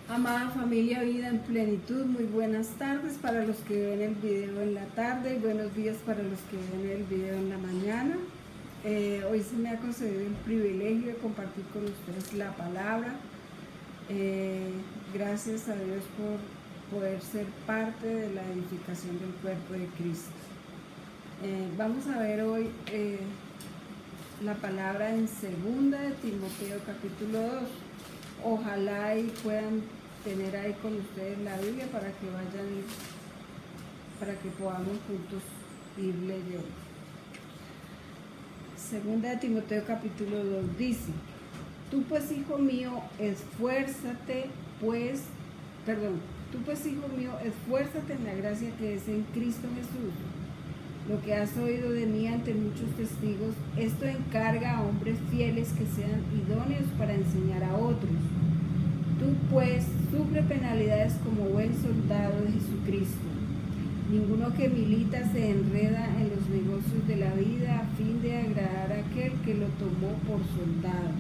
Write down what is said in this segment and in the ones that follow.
Amada familia Vida en Plenitud, muy buenas tardes para los que ven el video en la tarde y buenos días para los que ven el video en la mañana. Hoy se me ha concedido el privilegio de compartir con ustedes la palabra. Gracias a Dios por poder ser parte de la edificación del cuerpo de Cristo. Vamos a ver hoy la palabra en 2 de Timoteo capítulo 2. Ojalá y puedan tener ahí con ustedes la Biblia para que podamos juntos ir leyendo. 2 de Timoteo capítulo 2 dice: Tú pues, hijo mío, esfuérzate en la gracia que es en Cristo Jesús. Lo que has oído de mí ante muchos testigos, esto encarga a hombres fieles que sean idóneos para enseñar a otros. Tú pues sufre penalidades como buen soldado de Jesucristo. Ninguno que milita se enreda en los negocios de la vida a fin de agradar a aquel que lo tomó por soldado.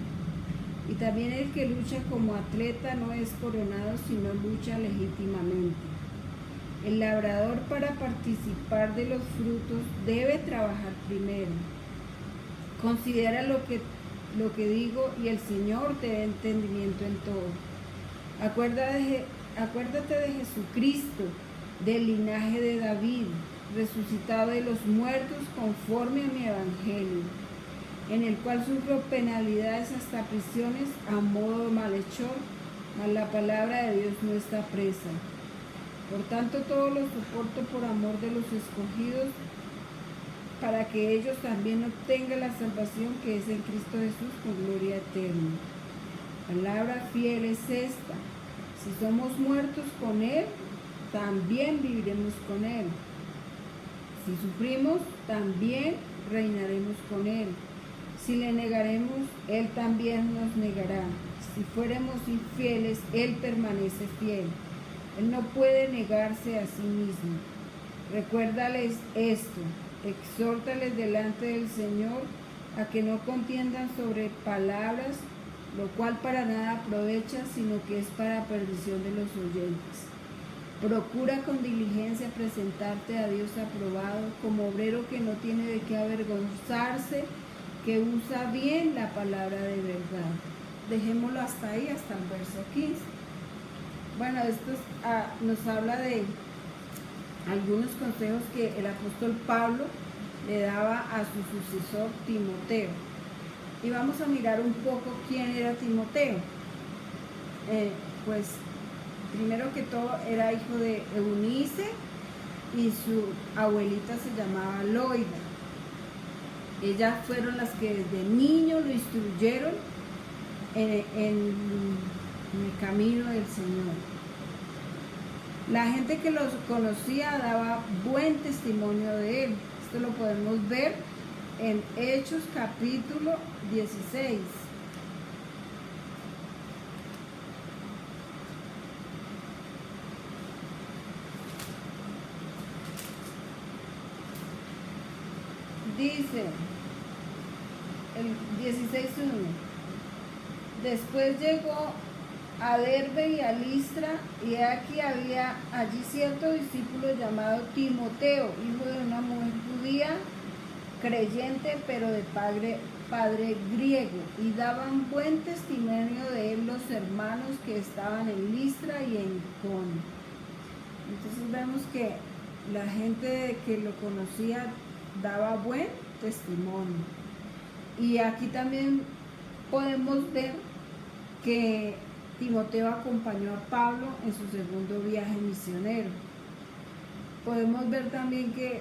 Y también el que lucha como atleta no es coronado, sino lucha legítimamente. El labrador, para participar de los frutos, debe trabajar primero. Considera lo que digo, y el Señor te dé entendimiento en todo. Acuérdate de Jesucristo, del linaje de David, resucitado de los muertos conforme a mi evangelio, en el cual sufro penalidades hasta prisiones a modo de malhechor, mas la palabra de Dios no está presa. Por tanto, todo lo soporto por amor de los escogidos, para que ellos también obtengan la salvación que es en Cristo Jesús con gloria eterna. Palabra fiel es esta: si somos muertos con Él, también viviremos con Él. Si sufrimos, también reinaremos con Él. Si le negaremos, Él también nos negará. Si fuéramos infieles, Él permanece fiel. Él no puede negarse a sí mismo. Recuérdales esto, exhórtales delante del Señor a que no contiendan sobre palabras, lo cual para nada aprovecha, sino que es para perdición de los oyentes. Procura con diligencia presentarte a Dios aprobado, como obrero que no tiene de qué avergonzarse, que usa bien la palabra de verdad. Dejémoslo hasta ahí, hasta el verso 15. Bueno, esto nos habla de algunos consejos que el apóstol Pablo le daba a su sucesor Timoteo. Y vamos a mirar un poco quién era Timoteo. Pues primero que todo era hijo de Eunice y su abuelita se llamaba Loida. Ellas fueron las que desde niño lo instruyeron en el camino del Señor. La gente que los conocía daba buen testimonio de él. Esto lo podemos ver en Hechos capítulo 16. Dice el 16:1: Después llegó a Derbe y a Listra, y aquí había allí cierto discípulo llamado Timoteo, hijo de una mujer judía, creyente, pero de padre griego, y daban buen testimonio de él los hermanos que estaban en Listra y en Iconio. Entonces vemos que la gente que lo conocía daba buen testimonio. Y aquí también podemos ver que Timoteo acompañó a Pablo en su segundo viaje misionero. Podemos ver también que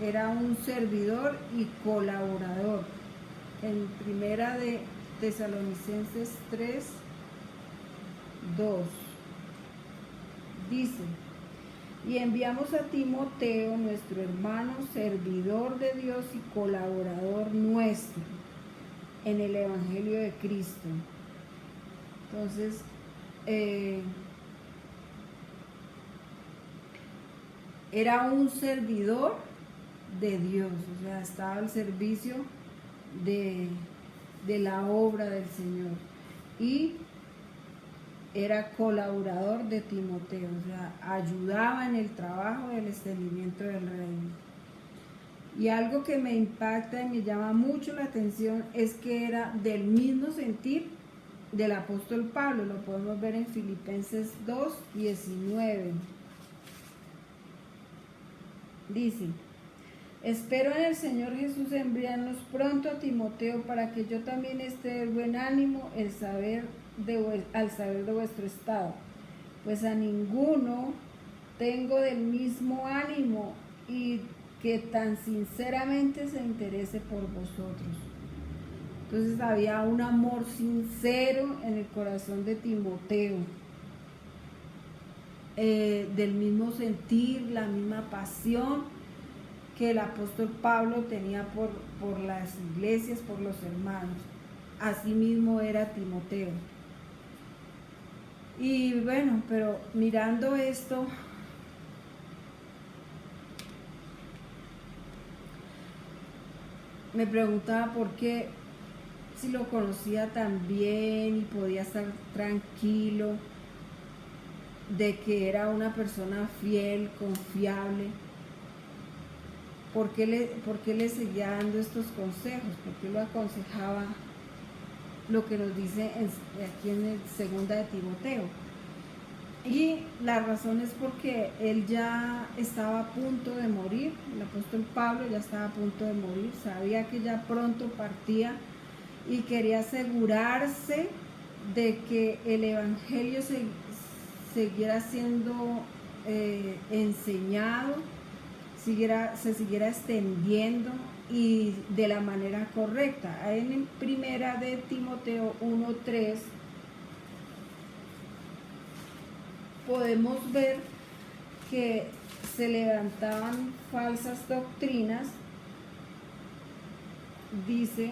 era un servidor y colaborador. En primera de Tesalonicenses 3:2 dice: y enviamos a Timoteo, nuestro hermano, servidor de Dios y colaborador nuestro en el Evangelio de Cristo. Entonces, era un servidor de Dios, o sea, estaba al servicio de la obra del Señor. Y era colaborador de Timoteo, o sea, ayudaba en el trabajo del extendimiento del reino. Y algo que me impacta y me llama mucho la atención es que era del mismo sentir del apóstol Pablo. Lo podemos ver en Filipenses 2:19. Dice: espero en el Señor Jesús enviarnos pronto a Timoteo para que yo también esté de buen ánimo al saber de vuestro estado, pues a ninguno tengo del mismo ánimo y que tan sinceramente se interese por vosotros. Entonces había un amor sincero en el corazón de Timoteo, del mismo sentir, la misma pasión que el apóstol Pablo tenía por las iglesias, por los hermanos. Asimismo era Timoteo. Y bueno, pero mirando esto, me preguntaba por qué, si lo conocía tan bien y podía estar tranquilo de que era una persona fiel, confiable, ¿por qué le seguía dando estos consejos? ¿Por qué lo aconsejaba lo que nos dice aquí en el segunda de Timoteo? Y la razón es porque él ya estaba a punto de morir, el apóstol Pablo ya estaba a punto de morir, sabía que ya pronto partía y quería asegurarse de que el evangelio siguiera siendo enseñado, se siguiera extendiendo y de la manera correcta. En primera de Timoteo 1:3 podemos ver que se levantaban falsas doctrinas. Dice: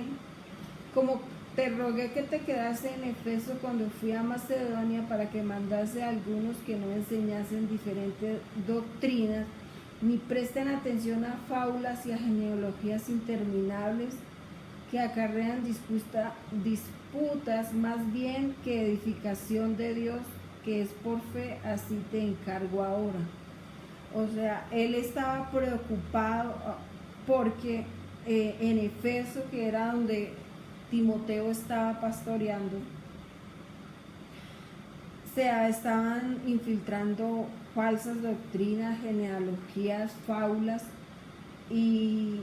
como te rogué que te quedase en Efeso cuando fui a Macedonia para que mandase a algunos que no enseñasen diferentes doctrinas, ni presten atención a fábulas y a genealogías interminables que acarrean disputas más bien que edificación de Dios, que es por fe, así te encargo ahora. O sea, él estaba preocupado porque en Efeso, que era donde Timoteo estaba pastoreando, se estaban infiltrando falsas doctrinas, genealogías, fábulas, y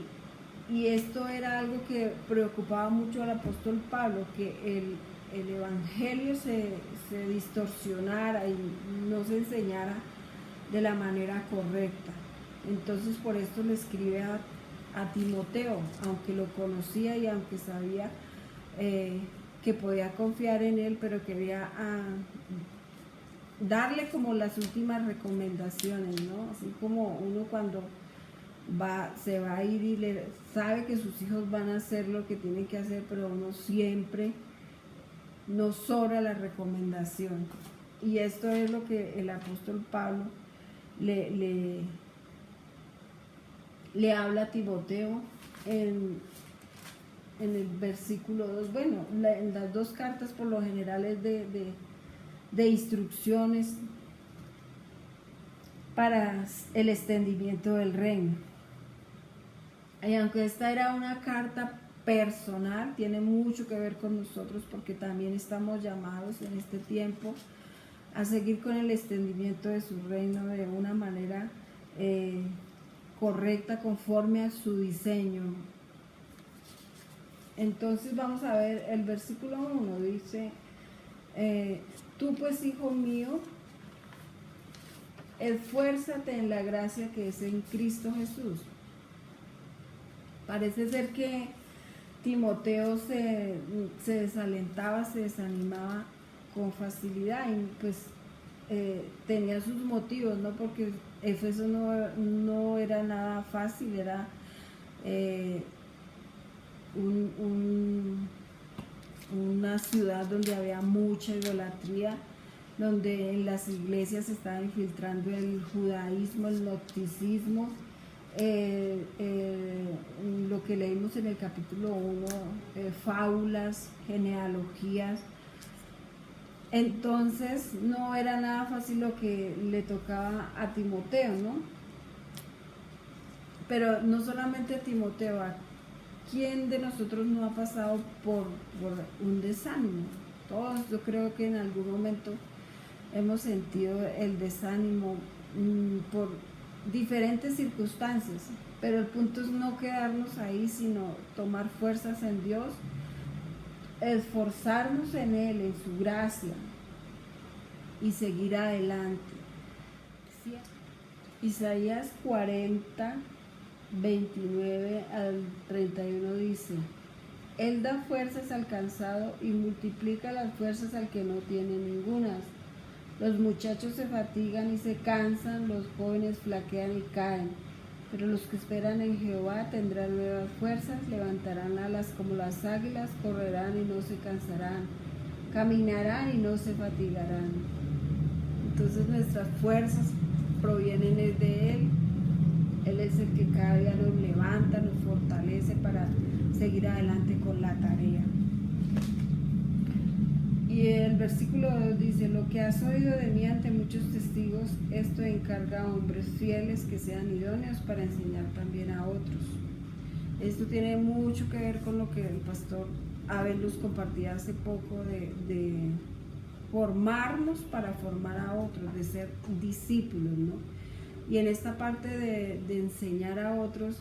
esto era algo que preocupaba mucho al apóstol Pablo, que el evangelio se distorsionara y no se enseñara de la manera correcta. Entonces por esto le escribe a Timoteo, aunque lo conocía y aunque sabía que podía confiar en él, pero quería darle como las últimas recomendaciones, ¿no? Así como uno cuando se va a ir y sabe que sus hijos van a hacer lo que tienen que hacer, pero uno siempre no sobra la recomendación. Y esto es lo que el apóstol Pablo le habla a Timoteo en el versículo 2. Bueno, en las dos cartas por lo general es de instrucciones para el extendimiento del reino. Y aunque esta era una carta personal, tiene mucho que ver con nosotros porque también estamos llamados en este tiempo a seguir con el extendimiento de su reino de una manera correcta, conforme a su diseño. Entonces vamos a ver el versículo 1, dice: tú pues, hijo mío, esfuérzate en la gracia que es en Cristo Jesús. Parece ser que Timoteo se desalentaba, se desanimaba con facilidad y pues tenía sus motivos, ¿no? Porque Éfeso no era nada fácil, era una ciudad donde había mucha idolatría, donde en las iglesias se estaba infiltrando el judaísmo, el gnosticismo, lo que leímos en el capítulo 1, fábulas, genealogías, Entonces no era nada fácil lo que le tocaba a Timoteo, ¿no? Pero no solamente a Timoteo, ¿a quién de nosotros no ha pasado por un desánimo? Todos, yo creo que en algún momento hemos sentido el desánimo por diferentes circunstancias, pero el punto es no quedarnos ahí, sino tomar fuerzas en Dios, esforzarnos en Él, en su gracia y seguir adelante. Isaías 40, 29 al 31 dice: Él da fuerzas al cansado y multiplica las fuerzas al que no tiene ningunas. Los muchachos se fatigan y se cansan, los jóvenes flaquean y caen, pero los que esperan en Jehová tendrán nuevas fuerzas, levantarán alas como las águilas, correrán y no se cansarán, caminarán y no se fatigarán. Entonces nuestras fuerzas provienen de Él. Él es el que cada día nos levanta, nos fortalece para seguir adelante con la tarea. Y el versículo 2 dice: lo que has oído de mí ante muchos testigos, esto encarga a hombres fieles que sean idóneos para enseñar también a otros. Esto tiene mucho que ver con lo que el pastor Abel nos compartía hace poco de formarnos para formar a otros, de ser discípulos, ¿no? Y en esta parte de enseñar a otros,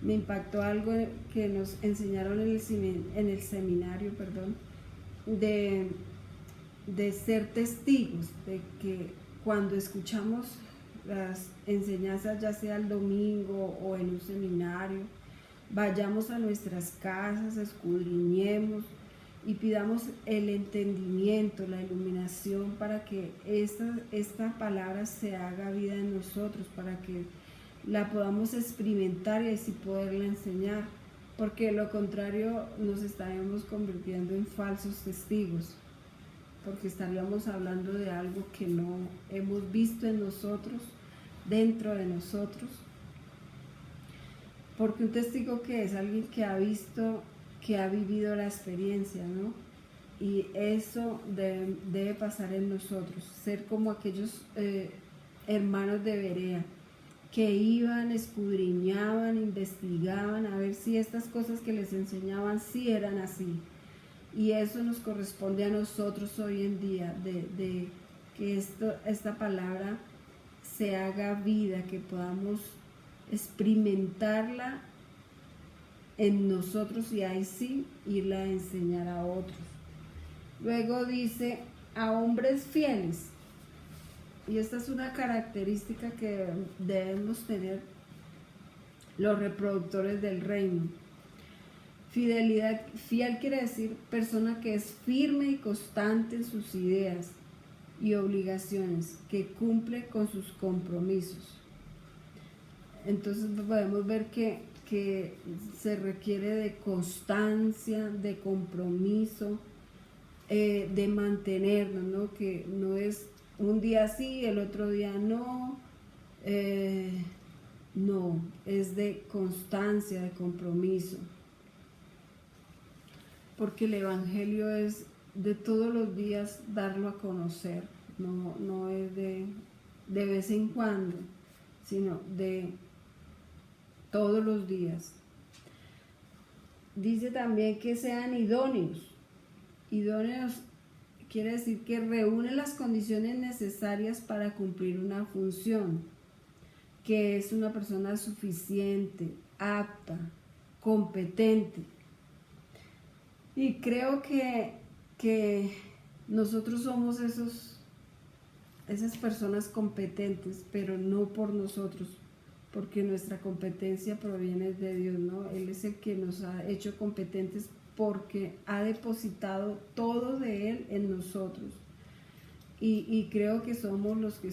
me impactó algo que nos enseñaron en el seminario, de ser testigos, de que cuando escuchamos las enseñanzas, ya sea el domingo o en un seminario, vayamos a nuestras casas, escudriñemos y pidamos el entendimiento, la iluminación para que esta palabra se haga vida en nosotros, para que la podamos experimentar y así poderla enseñar, porque de lo contrario nos estaríamos convirtiendo en falsos testigos, porque estaríamos hablando de algo que no hemos visto en nosotros, dentro de nosotros. Porque un testigo, que es alguien que ha visto, que ha vivido la experiencia, ¿no? Y eso debe pasar en nosotros, ser como aquellos hermanos de Berea, que iban, escudriñaban, investigaban a ver si estas cosas que les enseñaban sí eran así. Y eso nos corresponde a nosotros hoy en día, de que esta palabra se haga vida, que podamos experimentarla en nosotros y ahí sí irla a enseñar a otros. Luego dice: a hombres fieles. Y esta es una característica que debemos tener los reproductores del reino. Fidelidad, fiel quiere decir persona que es firme y constante en sus ideas y obligaciones, que cumple con sus compromisos. Entonces podemos ver que se requiere de constancia, de compromiso, de mantenernos, ¿no? Que no es un día sí, el otro día no. No, es de constancia, de compromiso. Porque el Evangelio es de todos los días darlo a conocer, no es de vez en cuando, sino de todos los días. Dice también que sean idóneos. Idóneos quiere decir que reúnen las condiciones necesarias para cumplir una función, que es una persona suficiente, apta, competente. Y creo que nosotros somos esas personas competentes, pero no por nosotros, porque nuestra competencia proviene de Dios, ¿no? Él es el que nos ha hecho competentes porque ha depositado todo de Él en nosotros. Y creo que somos los que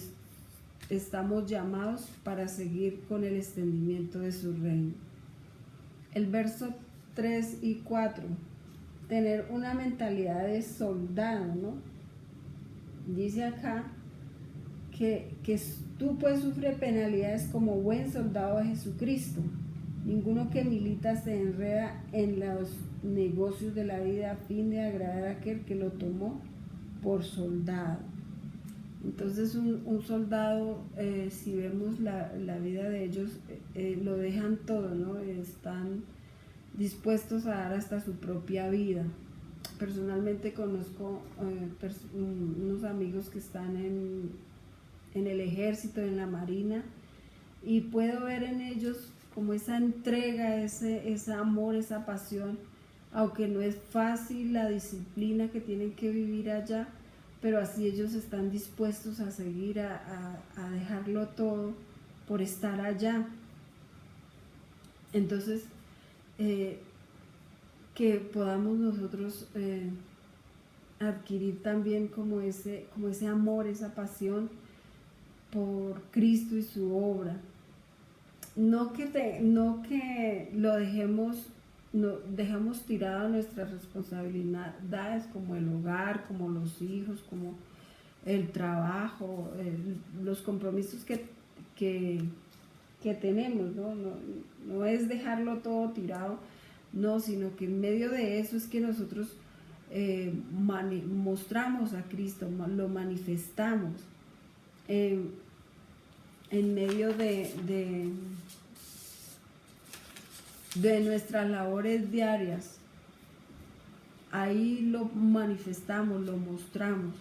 estamos llamados para seguir con el extendimiento de su reino. El verso 3 y 4. Tener una mentalidad de soldado, ¿no? Dice acá que tú pues sufres penalidades como buen soldado de Jesucristo. Ninguno que milita se enreda en los negocios de la vida a fin de agradar a aquel que lo tomó por soldado. Entonces un soldado, si vemos la vida de ellos, lo dejan todo, ¿no? Están dispuestos a dar hasta su propia vida. Personalmente conozco unos amigos que están en el ejército, en la marina, y puedo ver en ellos como esa entrega, ese amor, esa pasión, aunque no es fácil la disciplina que tienen que vivir allá, pero así ellos están dispuestos a seguir, a dejarlo todo por estar allá. Entonces, que podamos nosotros adquirir también como ese amor, esa pasión por Cristo y su obra. No que lo dejemos tirado nuestras responsabilidades como el hogar, como los hijos, como el trabajo, los compromisos que tenemos, ¿no? No es dejarlo todo tirado, no, sino que en medio de eso es que nosotros mostramos a Cristo, lo manifestamos en medio de nuestras labores diarias. Ahí lo manifestamos, lo mostramos.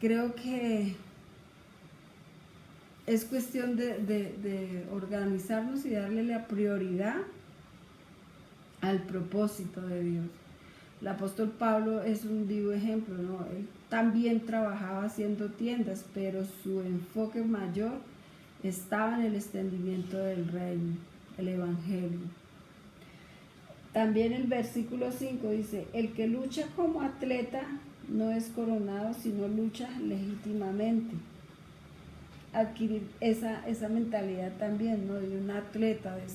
Creo que es cuestión de organizarnos y darle la prioridad al propósito de Dios. El apóstol Pablo es un vivo ejemplo, ¿no? Él también trabajaba haciendo tiendas, pero su enfoque mayor estaba en el extendimiento del reino, el evangelio. También el versículo 5 dice: el que lucha como atleta no es coronado, sino lucha legítimamente. Adquirir esa mentalidad también, ¿no? De un atleta, de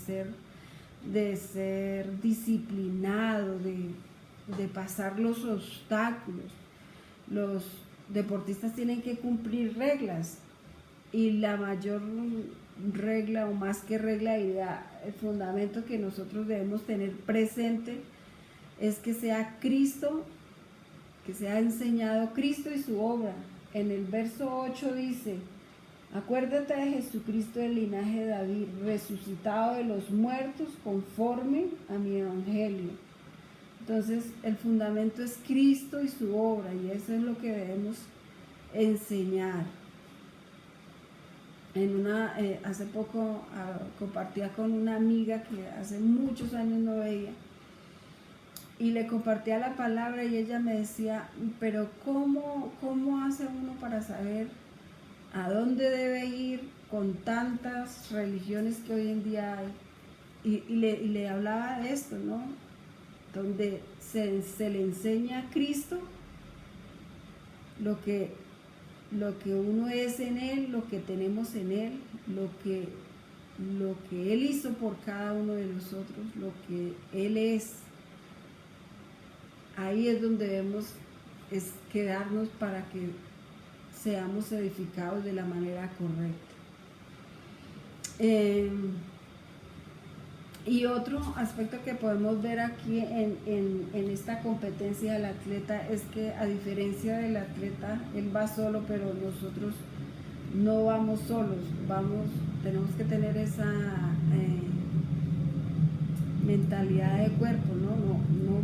ser disciplinado, de pasar los obstáculos. Los deportistas tienen que cumplir reglas, y la mayor regla, o más que regla, el fundamento que nosotros debemos tener presente es que sea Cristo, que sea enseñado Cristo y su obra. En el verso 8 dice: acuérdate de Jesucristo del linaje de David, resucitado de los muertos conforme a mi evangelio. Entonces el fundamento es Cristo y su obra, y eso es lo que debemos enseñar. Hace poco compartía con una amiga que hace muchos años no veía, y le compartía la palabra, y ella me decía: pero ¿cómo hace uno para saber a dónde debe ir con tantas religiones que hoy en día hay? Y le hablaba de esto, ¿no? Donde se le enseña a Cristo lo que uno es en Él, lo que tenemos en Él, lo que Él hizo por cada uno de nosotros, lo que Él es. Ahí es donde debemos quedarnos para que seamos edificados de la manera correcta. Y otro aspecto que podemos ver aquí en esta competencia del atleta es que, a diferencia del atleta, él va solo, pero nosotros no vamos solos, tenemos que tener esa mentalidad de cuerpo, no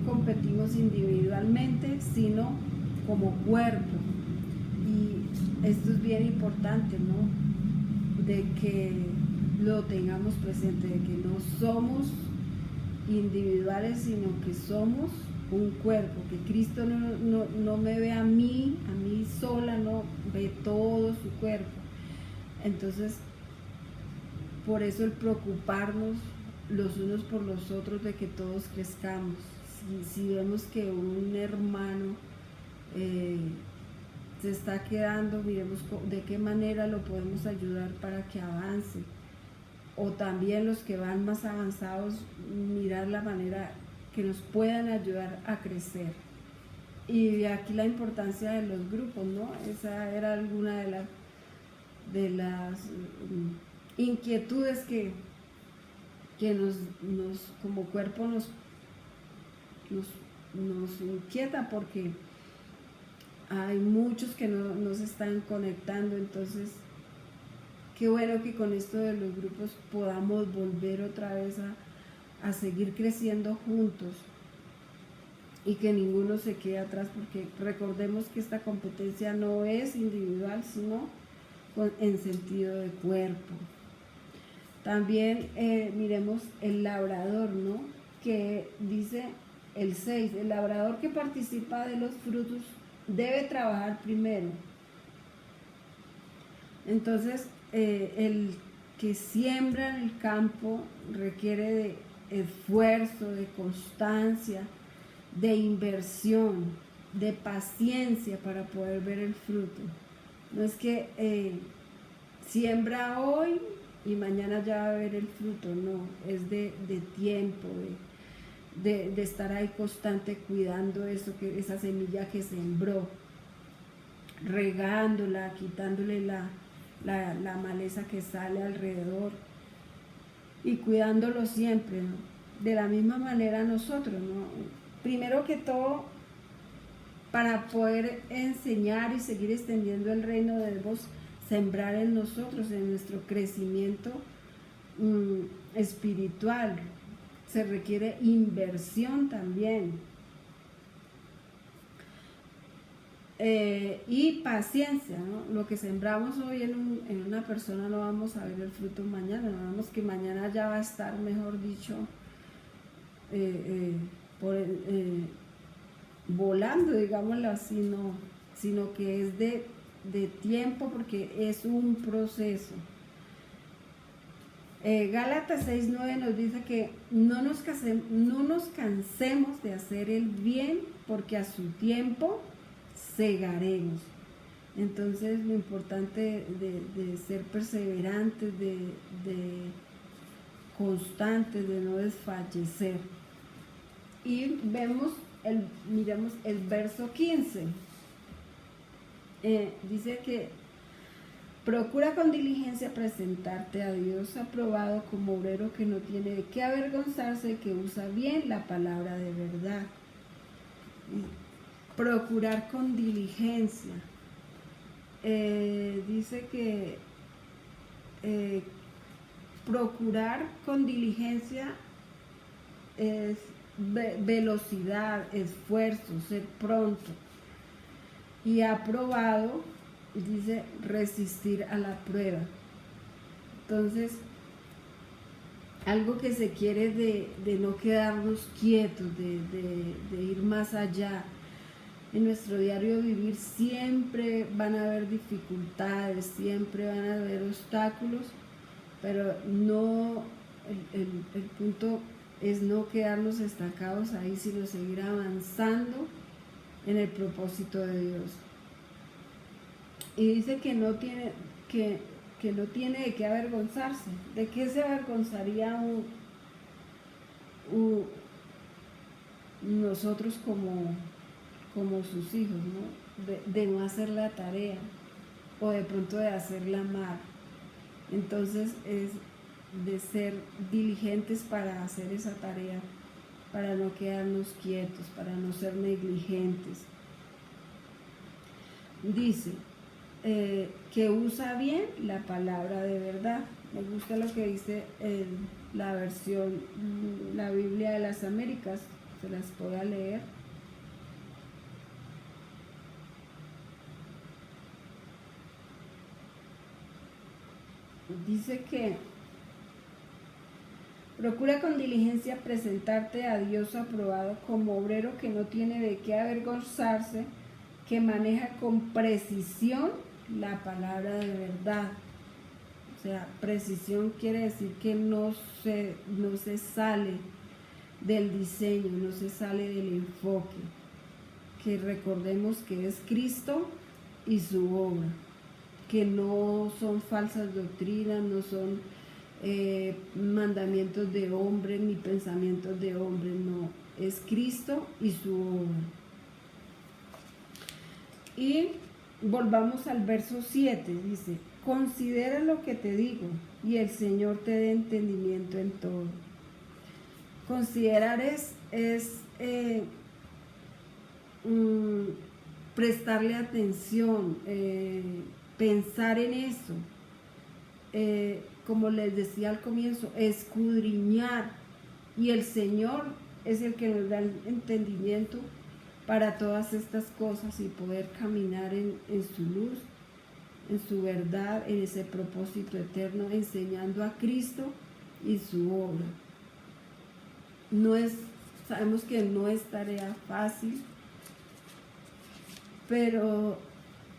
competimos individualmente, sino como cuerpo. Y esto es bien importante, ¿no? De que lo tengamos presente, de que no somos individuales, sino que somos un cuerpo, que Cristo no me ve a mí sola, no ve todo su cuerpo. Entonces, por eso el preocuparnos los unos por los otros, de que todos crezcamos. Si vemos que un hermano se está quedando, miremos de qué manera lo podemos ayudar para que avance. O también los que van más avanzados, mirar la manera que nos puedan ayudar a crecer. Y aquí la importancia de los grupos, ¿no? Esa era alguna de las inquietudes que nos como cuerpo nos nos inquieta porque hay muchos que no se están conectando. Entonces qué bueno que con esto de los grupos podamos volver otra vez a seguir creciendo juntos y que ninguno se quede atrás, porque recordemos que esta competencia no es individual, sino en sentido de cuerpo. También miremos el labrador, ¿no? Que dice el 6, el labrador que participa de los frutos debe trabajar primero. Entonces, el que siembra en el campo requiere de esfuerzo, de constancia, de inversión, de paciencia para poder ver el fruto. No es que siembra hoy y mañana ya va a ver el fruto, no, es de tiempo, de estar ahí constante cuidando esa semilla que sembró, regándola, quitándole la maleza que sale alrededor y cuidándolo siempre, ¿no? De la misma manera nosotros, ¿no? Primero que todo, para poder enseñar y seguir extendiendo el reino, debemos sembrar en nosotros, en nuestro crecimiento espiritual. Se requiere inversión también. Y paciencia, ¿no? Lo que sembramos hoy en una persona no vamos a ver el fruto mañana, no vemos que mañana ya va a estar, mejor dicho, volando, digámoslo así, no, sino que es de tiempo, porque es un proceso. Gálatas 6:9 nos dice que no nos cansemos de hacer el bien, porque a su tiempo segaremos. Entonces lo importante de ser perseverantes, de constantes, de no desfallecer. Y miremos el verso 15. Dice que procura con diligencia presentarte a Dios aprobado como obrero que no tiene de qué avergonzarse, que usa bien la palabra de verdad. Procurar con diligencia. Dice que procurar con diligencia es velocidad, esfuerzo, ser pronto. Y aprobado, dice resistir a la prueba. Entonces, algo que se quiere de no quedarnos quietos, de ir más allá. En nuestro diario vivir siempre van a haber dificultades, siempre van a haber obstáculos, pero no, el punto es no quedarnos estancados ahí, sino seguir avanzando en el propósito de Dios. Y dice que no tiene de qué avergonzarse. ¿De qué se avergonzaría nosotros como sus hijos, ¿no? De no hacer la tarea, o de pronto de hacerla mal? Entonces es de ser diligentes para hacer esa tarea, para no quedarnos quietos, para no ser negligentes. Dice que usa bien la palabra de verdad. Me gusta lo que dice la versión, la Biblia de las Américas, se las puedo leer. Dice que procura con diligencia presentarte a Dios aprobado como obrero que no tiene de qué avergonzarse, que maneja con precisión la palabra de verdad. O sea, precisión quiere decir que no se sale del diseño, no se sale del enfoque. Que recordemos que es Cristo y su obra, que no son falsas doctrinas, no son mandamientos de hombres ni pensamientos de hombres, no, es Cristo y su obra. Y volvamos al verso 7, dice, considera lo que te digo y el Señor te dé entendimiento en todo. Considerar es prestarle atención, pensar en eso, como les decía al comienzo, escudriñar, y el Señor es el que nos da el entendimiento para todas estas cosas y poder caminar en su luz, en su verdad, en ese propósito eterno, enseñando a Cristo y su obra. Sabemos que no es tarea fácil, pero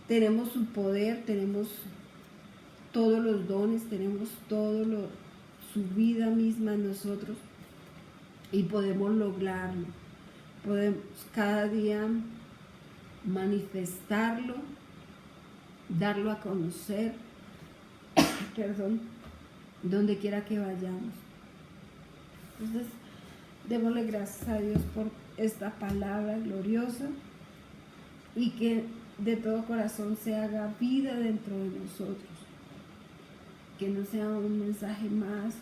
tenemos su poder, tenemos todos los dones, tenemos su vida misma en nosotros y podemos lograrlo. Podemos cada día manifestarlo, darlo a conocer, perdón, donde quiera que vayamos. Entonces, démosle gracias a Dios por esta palabra gloriosa y que de todo corazón se haga vida dentro de nosotros. Que no sea un mensaje más,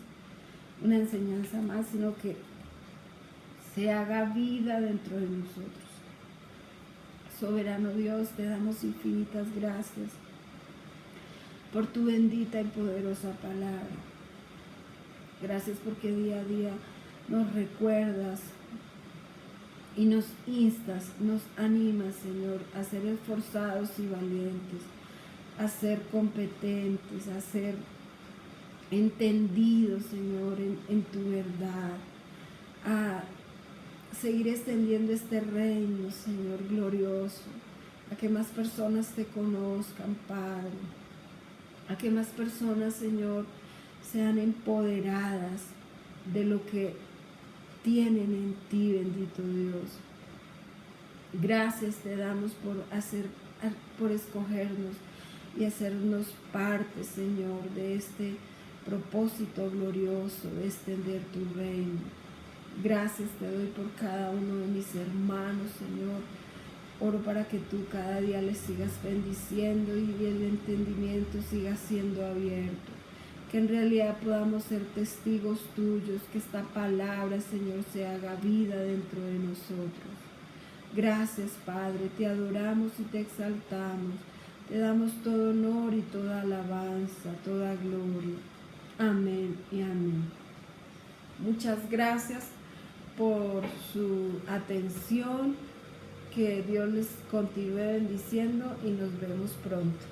una enseñanza más, sino que se haga vida dentro de nosotros. Soberano Dios, te damos infinitas gracias por tu bendita y poderosa palabra. Gracias porque día a día nos recuerdas y nos instas, nos animas, Señor, a ser esforzados y valientes, a ser competentes, a ser entendidos, Señor, en tu verdad, a seguir extendiendo este reino, Señor, glorioso, a que más personas te conozcan, Padre, a que más personas, Señor, sean empoderadas de lo que tienen en ti, bendito Dios. Gracias te damos por escogernos y hacernos parte, Señor, de este propósito glorioso de extender tu reino. Gracias te doy por cada uno de mis hermanos, Señor. Oro para que tú cada día les sigas bendiciendo y el entendimiento siga siendo abierto. Que en realidad podamos ser testigos tuyos, que esta palabra, Señor, se haga vida dentro de nosotros. Gracias, Padre, te adoramos y te exaltamos. Te damos todo honor y toda alabanza, toda gloria. Amén y amén. Muchas gracias por su atención. Que Dios les continúe bendiciendo y nos vemos pronto.